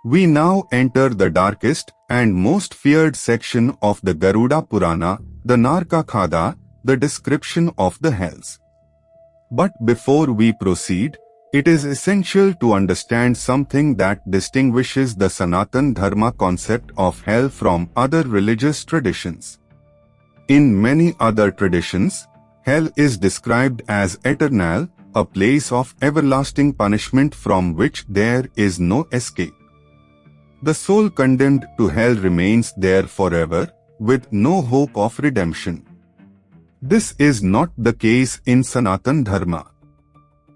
We now enter the darkest and most feared section of the Garuda Purana, the Naraka Khand, the description of the hells. But before we proceed, it is essential to understand something that distinguishes the Sanatan Dharma concept of hell from other religious traditions. In many other traditions, hell is described as eternal, a place of everlasting punishment from which there is no escape. The soul condemned to hell remains there forever, with no hope of redemption. This is not the case in Sanatan Dharma.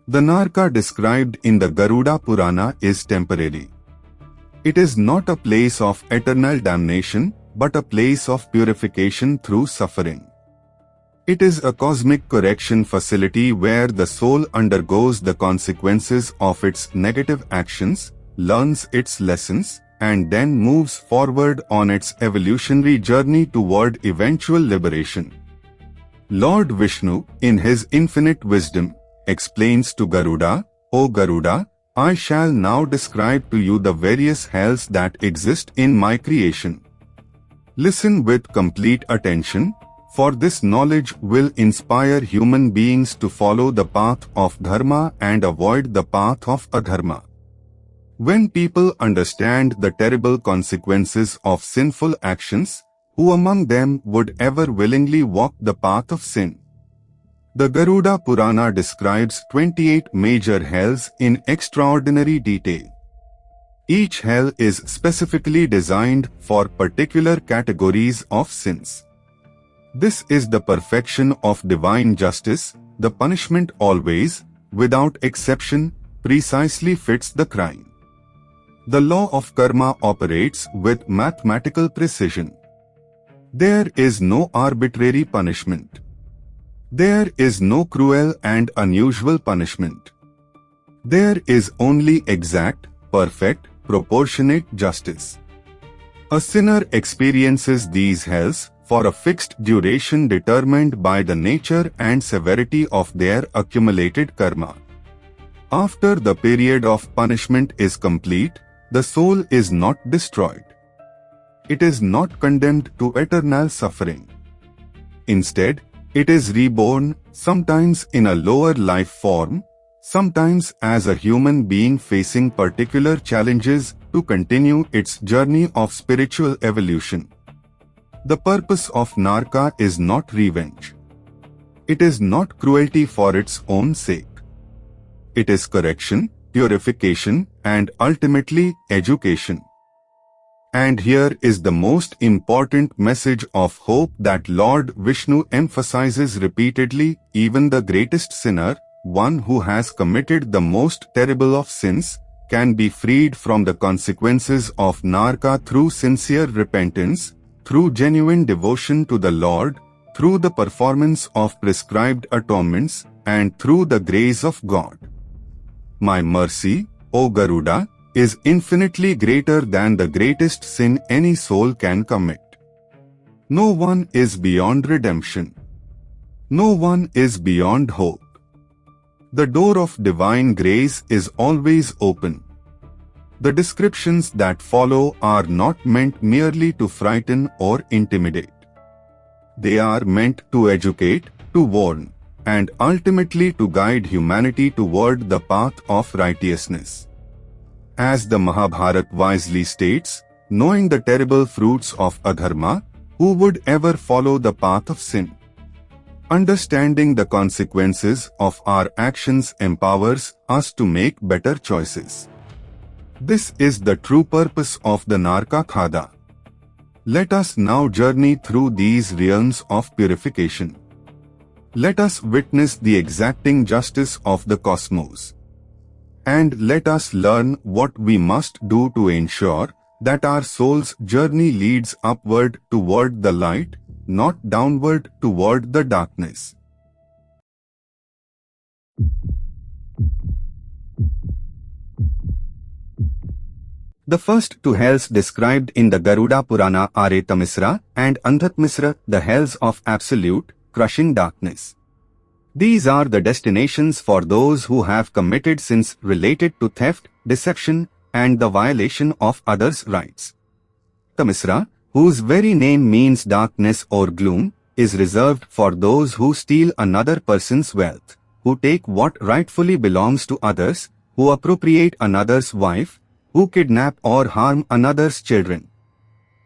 The Naraka described in the Garuda Purana is temporary. It is not a place of eternal damnation, but a place of purification through suffering. It is a cosmic correction facility where the soul undergoes the consequences of its negative actions, learns its lessons, and then moves forward on its evolutionary journey toward eventual liberation. Lord Vishnu, in his infinite wisdom, explains to Garuda, "O Garuda, I shall now describe to you the various hells that exist in my creation. Listen with complete attention, for this knowledge will inspire human beings to follow the path of dharma and avoid the path of adharma." When people understand the terrible consequences of sinful actions, who among them would ever willingly walk the path of sin? The Garuda Purana describes 28 major hells in extraordinary detail. Each hell is specifically designed for particular categories of sins. This is the perfection of divine justice. The punishment always, without exception, precisely fits the crime. The law of karma operates with mathematical precision. There is no arbitrary punishment. There is no cruel and unusual punishment. There is only exact, perfect, proportionate justice. A sinner experiences these hells for a fixed duration determined by the nature and severity of their accumulated karma. After the period of punishment is complete, the soul is not destroyed. It is not condemned to eternal suffering. Instead, it is reborn, sometimes in a lower life form, sometimes as a human being facing particular challenges to continue its journey of spiritual evolution. The purpose of Naraka is not revenge. It is not cruelty for its own sake. It is correction, purification, and ultimately education. And here is the most important message of hope that Lord Vishnu emphasizes repeatedly: even the greatest sinner, one who has committed the most terrible of sins, can be freed from the consequences of Naraka through sincere repentance, through genuine devotion to the Lord, through the performance of prescribed atonements, and through the grace of God. My mercy, O Garuda, is infinitely greater than the greatest sin any soul can commit. No one is beyond redemption. No one is beyond hope. The door of divine grace is always open. The descriptions that follow are not meant merely to frighten or intimidate. They are meant to educate, to warn, and ultimately to guide humanity toward the path of righteousness. As the Mahabharata wisely states, knowing the terrible fruits of adharma, who would ever follow the path of sin? Understanding the consequences of our actions empowers us to make better choices. This is the true purpose of the Naraka Khand. Let us now journey through these realms of purification. Let us witness the exacting justice of the cosmos. And let us learn what we must do to ensure that our soul's journey leads upward toward the light, not downward toward the darkness. The first two hells described in the Garuda Purana are Etamisra and Andhatmisra, the hells of absolute, crushing darkness. These are the destinations for those who have committed sins related to theft, deception, and the violation of others' rights. Tamisra, whose very name means darkness or gloom, is reserved for those who steal another person's wealth, who take what rightfully belongs to others, who appropriate another's wife, who kidnap or harm another's children.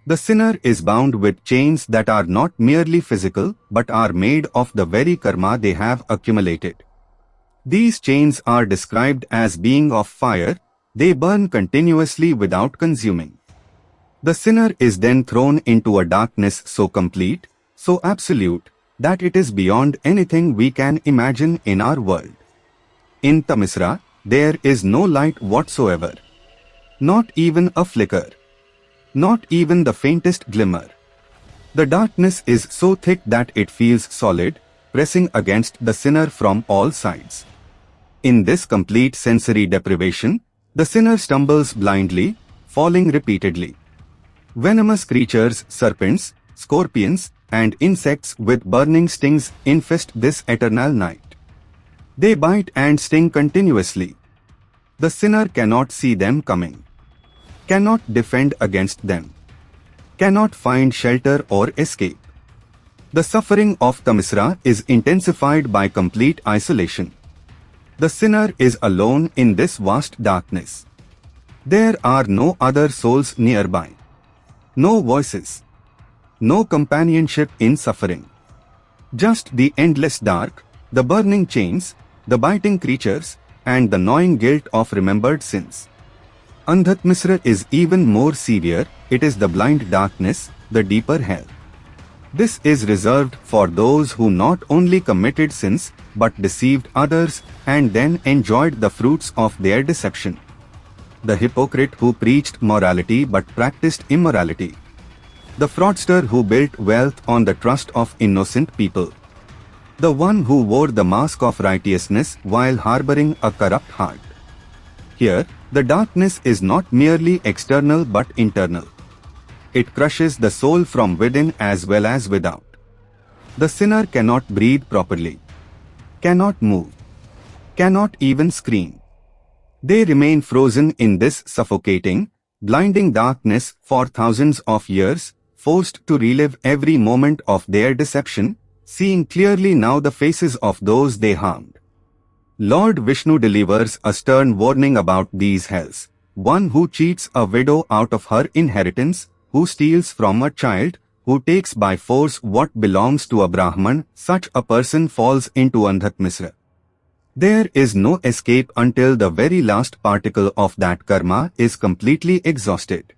The sinner is bound with chains that are not merely physical but are made of the very karma they have accumulated. These chains are described as being of fire. They burn continuously without consuming. The sinner is then thrown into a darkness so complete, so absolute, that it is beyond anything we can imagine in our world. In Tamisra, there is no light whatsoever. Not even a flicker. Not even the faintest glimmer. The darkness is so thick that it feels solid, pressing against the sinner from all sides. In this complete sensory deprivation, the sinner stumbles blindly, falling repeatedly. Venomous creatures, serpents, scorpions, and insects with burning stings infest this eternal night. They bite and sting continuously. The sinner cannot see them coming, cannot defend against them, cannot find shelter or escape. The suffering of Tamisra is intensified by complete isolation. The sinner is alone in this vast darkness. There are no other souls nearby, no voices, no companionship in suffering. Just the endless dark, the burning chains, the biting creatures, and the gnawing guilt of remembered sins. Andhatmisra is even more severe. It is the blind darkness, the deeper hell. This is reserved for those who not only committed sins but deceived others and then enjoyed the fruits of their deception. The hypocrite who preached morality but practiced immorality. The fraudster who built wealth on the trust of innocent people. The one who wore the mask of righteousness while harboring a corrupt heart. Here, the darkness is not merely external but internal. It crushes the soul from within as well as without. The sinner cannot breathe properly, cannot move, cannot even scream. They remain frozen in this suffocating, blinding darkness for thousands of years, forced to relive every moment of their deception, seeing clearly now the faces of those they harmed. Lord Vishnu delivers a stern warning about these hells. One who cheats a widow out of her inheritance, who steals from a child, who takes by force what belongs to a Brahman, such a person falls into Andhatmisra. There is no escape until the very last particle of that karma is completely exhausted.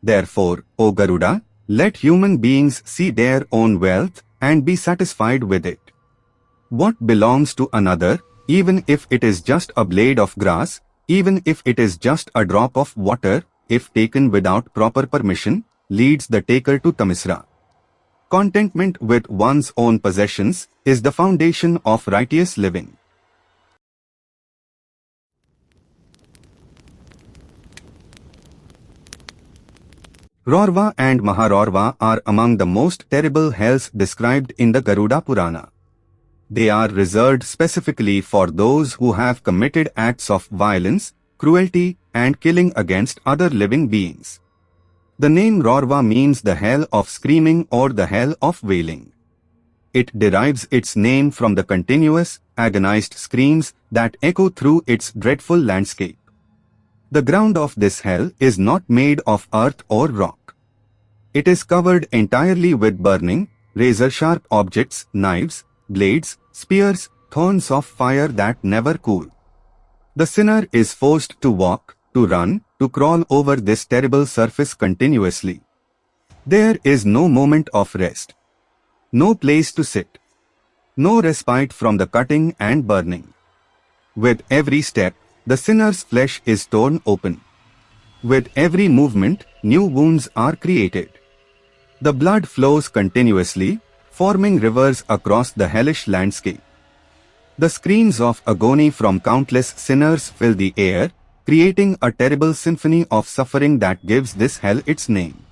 Therefore, O Garuda, let human beings see their own wealth and be satisfied with it. What belongs to another, even if it is just a blade of grass, even if it is just a drop of water, if taken without proper permission, leads the taker to Tamisra. Contentment with one's own possessions is the foundation of righteous living. Rorva and Maharorva are among the most terrible hells described in the Garuda Purana. They are reserved specifically for those who have committed acts of violence, cruelty, and killing against other living beings. The name Rorva means the hell of screaming or the hell of wailing. It derives its name from the continuous, agonized screams that echo through its dreadful landscape. The ground of this hell is not made of earth or rock. It is covered entirely with burning, razor-sharp objects, knives, blades, spears, thorns of fire that never cool. The sinner is forced to walk, to run, to crawl over this terrible surface continuously. There is no moment of rest, no place to sit, no respite from the cutting and burning. With every step, the sinner's flesh is torn open. With every movement, new wounds are created. The blood flows continuously, forming rivers across the hellish landscape. The screams of agony from countless sinners fill the air, creating a terrible symphony of suffering that gives this hell its name.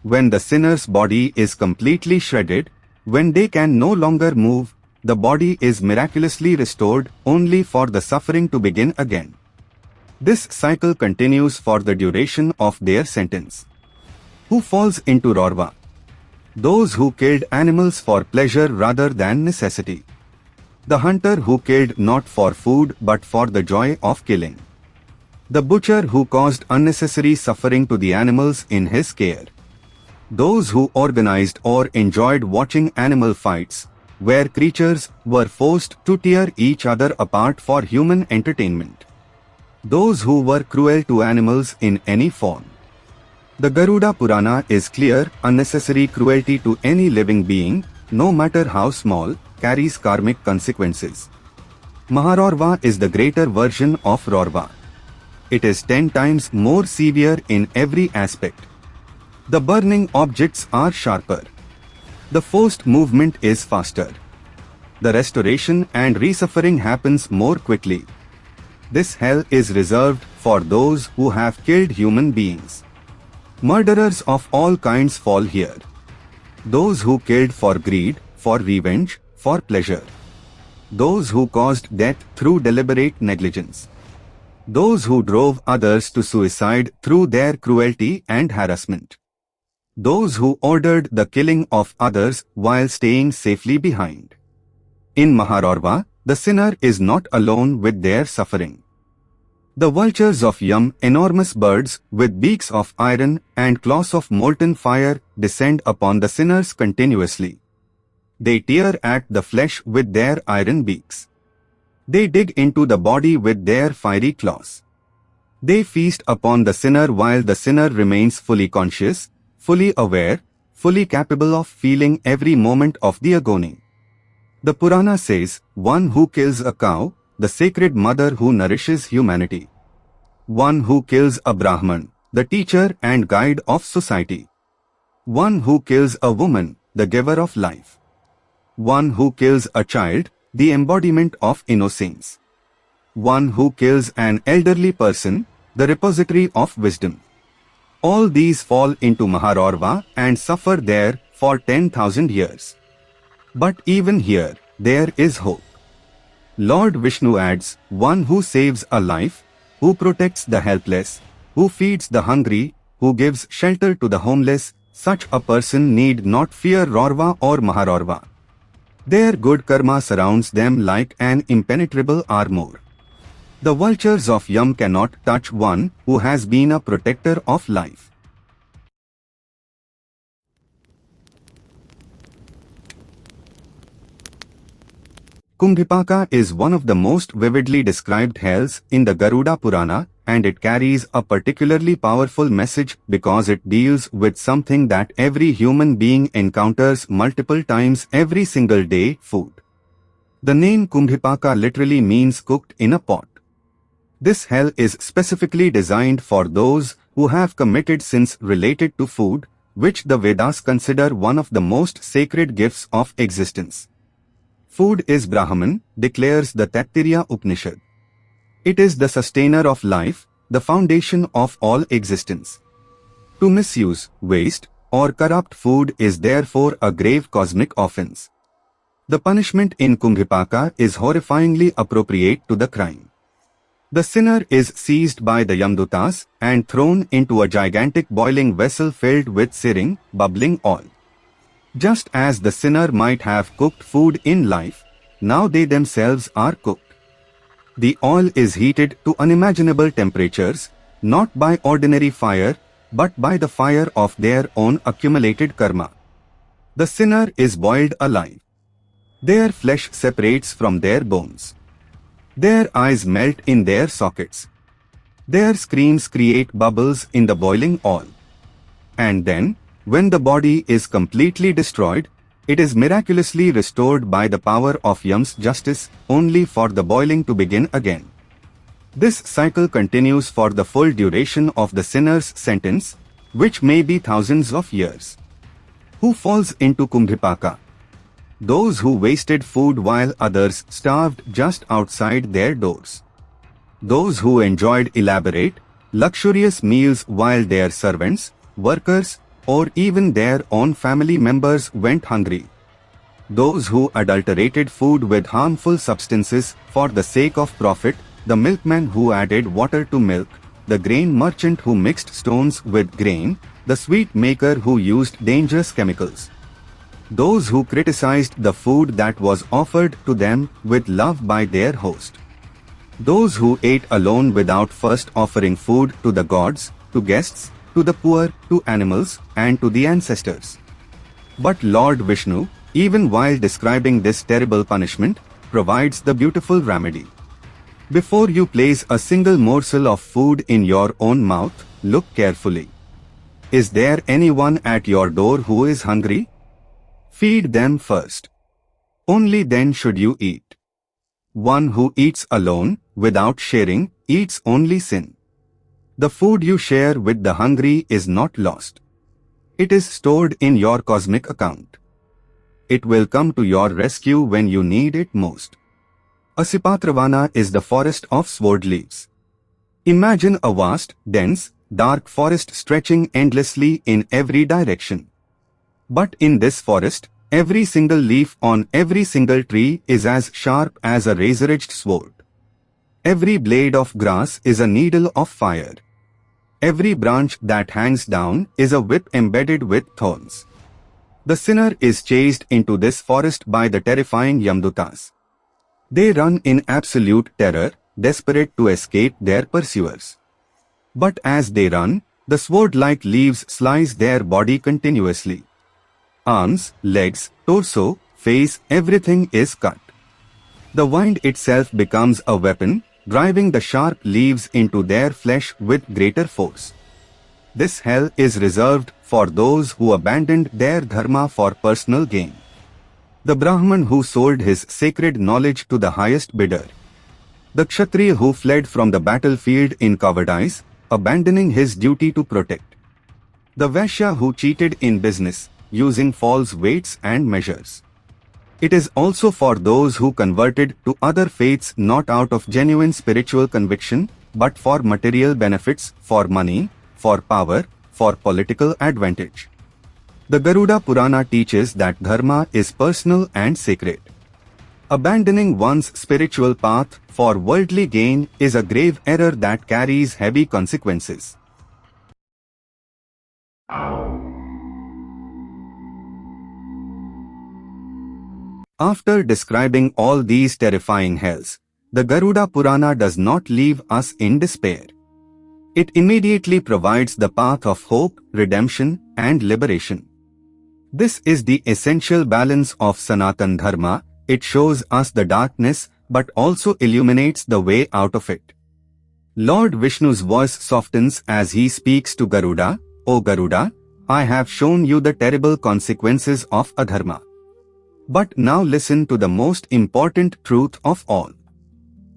When the sinner's body is completely shredded, when they can no longer move, the body is miraculously restored only for the suffering to begin again. This cycle continues for the duration of their sentence. Who falls into Rorva? Those who killed animals for pleasure rather than necessity. The hunter who killed not for food but for the joy of killing. The butcher who caused unnecessary suffering to the animals in his care. Those who organized or enjoyed watching animal fights, where creatures were forced to tear each other apart for human entertainment. Those who were cruel to animals in any form. The Garuda Purana is clear: unnecessary cruelty to any living being, no matter how small, carries karmic consequences. Maharorva is the greater version of Rorva. It is 10 times more severe in every aspect. The burning objects are sharper. The forced movement is faster. The restoration and resuffering happens more quickly. This hell is reserved for those who have killed human beings. Murderers of all kinds fall here. Those who killed for greed, for revenge, for pleasure. Those who caused death through deliberate negligence. Those who drove others to suicide through their cruelty and harassment. Those who ordered the killing of others while staying safely behind. In Maharorva, the sinner is not alone with their suffering. The vultures of Yama, enormous birds with beaks of iron and claws of molten fire, descend upon the sinners continuously. They tear at the flesh with their iron beaks. They dig into the body with their fiery claws. They feast upon the sinner while the sinner remains fully conscious, fully aware, fully capable of feeling every moment of the agony. The Purana says, one who kills a cow, the sacred mother who nourishes humanity. One who kills a Brahman, the teacher and guide of society. One who kills a woman, the giver of life. One who kills a child, the embodiment of innocence. One who kills an elderly person, the repository of wisdom. All these fall into Maharorva and suffer there for 10,000 years. But even here, there is hope. Lord Vishnu adds, one who saves a life, who protects the helpless, who feeds the hungry, who gives shelter to the homeless, such a person need not fear Rorva or Maharorva. Their good karma surrounds them like an impenetrable armor. The vultures of Yama cannot touch one who has been a protector of life. Kumbhipaka is one of the most vividly described hells in the Garuda Purana, and it carries a particularly powerful message because it deals with something that every human being encounters multiple times every single day: food. The name Kumbhipaka literally means cooked in a pot. This hell is specifically designed for those who have committed sins related to food, which the Vedas consider one of the most sacred gifts of existence. Food is Brahman, declares the Taittiriya Upanishad. It is the sustainer of life, the foundation of all existence. To misuse, waste, or corrupt food is therefore a grave cosmic offense. The punishment in Kumbhipaka is horrifyingly appropriate to the crime. The sinner is seized by the Yamdutas and thrown into a gigantic boiling vessel filled with searing, bubbling oil. Just as the sinner might have cooked food in life, now they themselves are cooked. The oil is heated to unimaginable temperatures, not by ordinary fire, but by the fire of their own accumulated karma. The sinner is boiled alive. Their flesh separates from their bones. Their eyes melt in their sockets. Their screams create bubbles in the boiling oil. And then, when the body is completely destroyed, it is miraculously restored by the power of Yama's justice, only for the boiling to begin again. This cycle continues for the full duration of the sinner's sentence, which may be thousands of years. Who falls into Kumbhipaka? Those who wasted food while others starved just outside their doors. Those who enjoyed elaborate, luxurious meals while their servants, workers, or even their own family members went hungry. those who adulterated food with harmful substances for the sake of profit, the milkman who added water to milk, the grain merchant who mixed stones with grain, the sweet maker who used dangerous chemicals. Those who criticized the food that was offered to them with love by their host. Those who ate alone without first offering food to the gods, to guests, to the poor, to animals, and to the ancestors. But Lord Vishnu, even while describing this terrible punishment, provides the beautiful remedy. Before you place a single morsel of food in your own mouth, look carefully. Is there anyone at your door who is hungry? Feed them first. Only then should you eat. One who eats alone, without sharing, eats only sin. The food you share with the hungry is not lost. It is stored in your cosmic account. It will come to your rescue when you need it most. A Sipatravana is the forest of sword leaves. Imagine a vast, dense, dark forest stretching endlessly in every direction. But in this forest, every single leaf on every single tree is as sharp as a razor-edged sword. Every blade of grass is a needle of fire. Every branch that hangs down is a whip embedded with thorns. The sinner is chased into this forest by the terrifying Yamdutas. They run in absolute terror, desperate to escape their pursuers. But as they run, the sword-like leaves slice their body continuously. Arms, legs, torso, face, everything is cut. The wind itself becomes a weapon, driving the sharp leaves into their flesh with greater force. This hell is reserved for those who abandoned their dharma for personal gain. The Brahman who sold his sacred knowledge to the highest bidder. The Kshatriya who fled from the battlefield in cowardice, abandoning his duty to protect. The Vaishya who cheated in business, using false weights and measures. It is also for those who converted to other faiths not out of genuine spiritual conviction, but for material benefits, for money, for power, for political advantage. The Garuda Purana teaches that dharma is personal and sacred. Abandoning one's spiritual path for worldly gain is a grave error that carries heavy consequences. After describing all these terrifying hells, the Garuda Purana does not leave us in despair. It immediately provides the path of hope, redemption, and liberation. This is the essential balance of Sanatan Dharma. It shows us the darkness, but also illuminates the way out of it. Lord Vishnu's voice softens as he speaks to Garuda. O Garuda, I have shown you the terrible consequences of adharma. But now listen to the most important truth of all.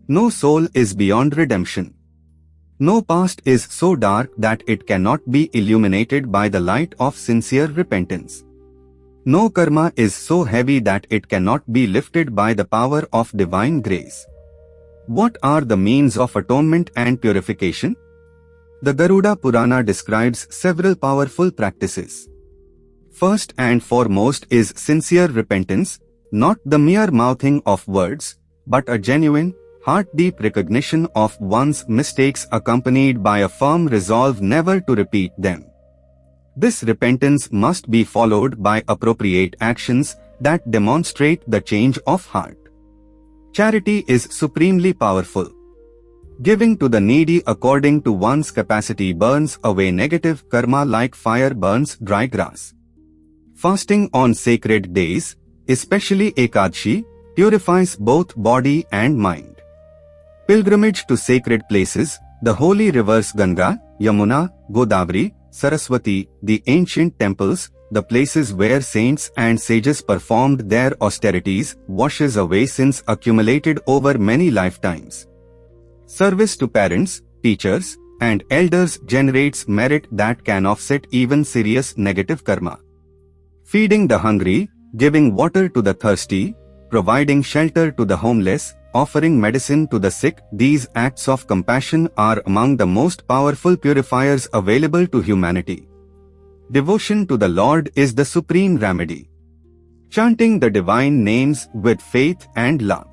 No soul is beyond redemption. No past is so dark that it cannot be illuminated by the light of sincere repentance. No karma is so heavy that it cannot be lifted by the power of divine grace. What are the means of atonement and purification? The Garuda Purana describes several powerful practices. First and foremost is sincere repentance, not the mere mouthing of words, but a genuine, heart-deep recognition of one's mistakes accompanied by a firm resolve never to repeat them. This repentance must be followed by appropriate actions that demonstrate the change of heart. Charity is supremely powerful. Giving to the needy according to one's capacity burns away negative karma like fire burns dry grass. Fasting on sacred days, especially Ekadashi, purifies both body and mind. Pilgrimage to sacred places, the holy rivers Ganga, Yamuna, Godavari, Saraswati, the ancient temples, the places where saints and sages performed their austerities, washes away sins accumulated over many lifetimes. Service to parents, teachers, and elders generates merit that can offset even serious negative karma. Feeding the hungry, giving water to the thirsty, providing shelter to the homeless, offering medicine to the sick, these acts of compassion are among the most powerful purifiers available to humanity. Devotion to the Lord is the supreme remedy. chanting the divine names with faith and love,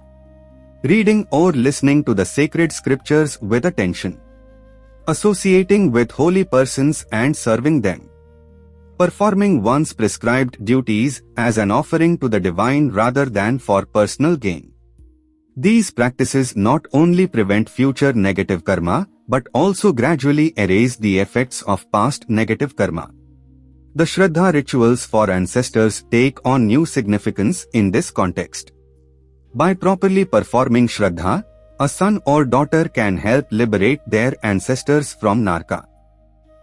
reading or listening to the sacred scriptures with attention, associating with holy persons and serving them, performing one's prescribed duties as an offering to the divine rather than for personal gain. These practices not only prevent future negative karma, but also gradually erase the effects of past negative karma. The Shraddha rituals for ancestors take on new significance in this context. By properly performing Shraddha, a son or daughter can help liberate their ancestors from Naraka.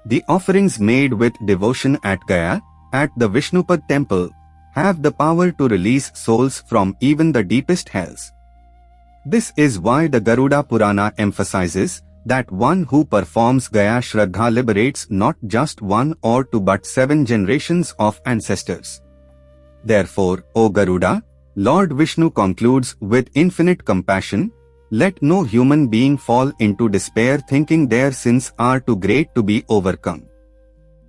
The offerings made with devotion at Gaya, at the Vishnupad temple, have the power to release souls from even the deepest hells. This is why the Garuda Purana emphasizes that one who performs Gaya Shraddha liberates not just one or two but 7 generations of ancestors. Therefore, O Garuda, Lord Vishnu concludes with infinite compassion, let no human being fall into despair thinking their sins are too great to be overcome.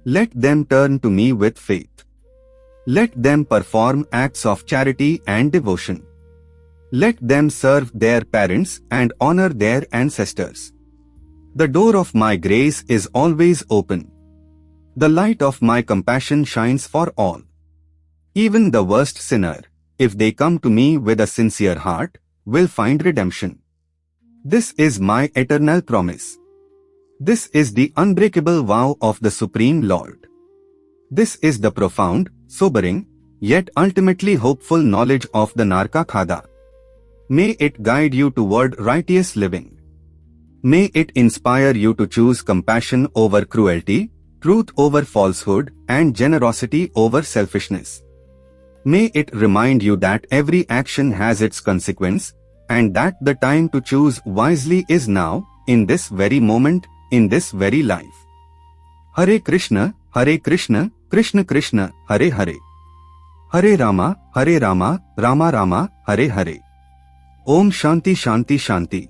Let them turn to me with faith. Let them perform acts of charity and devotion. Let them serve their parents and honor their ancestors. The door of my grace is always open. The light of my compassion shines for all. Even the worst sinner, if they come to me with a sincere heart, will find redemption. This is my eternal promise. This is the unbreakable vow of the Supreme Lord. This is the profound, sobering, yet ultimately hopeful knowledge of the Naraka Khanda. May it guide you toward righteous living. May it inspire you to choose compassion over cruelty, truth over falsehood, and generosity over selfishness. May it remind you that every action has its consequence, and that the time to choose wisely is now, in this very moment, in this very life. Hare Krishna, Krishna Krishna, Hare Hare. Hare Rama, Rama Rama, Hare Hare. Om Shanti Shanti Shanti.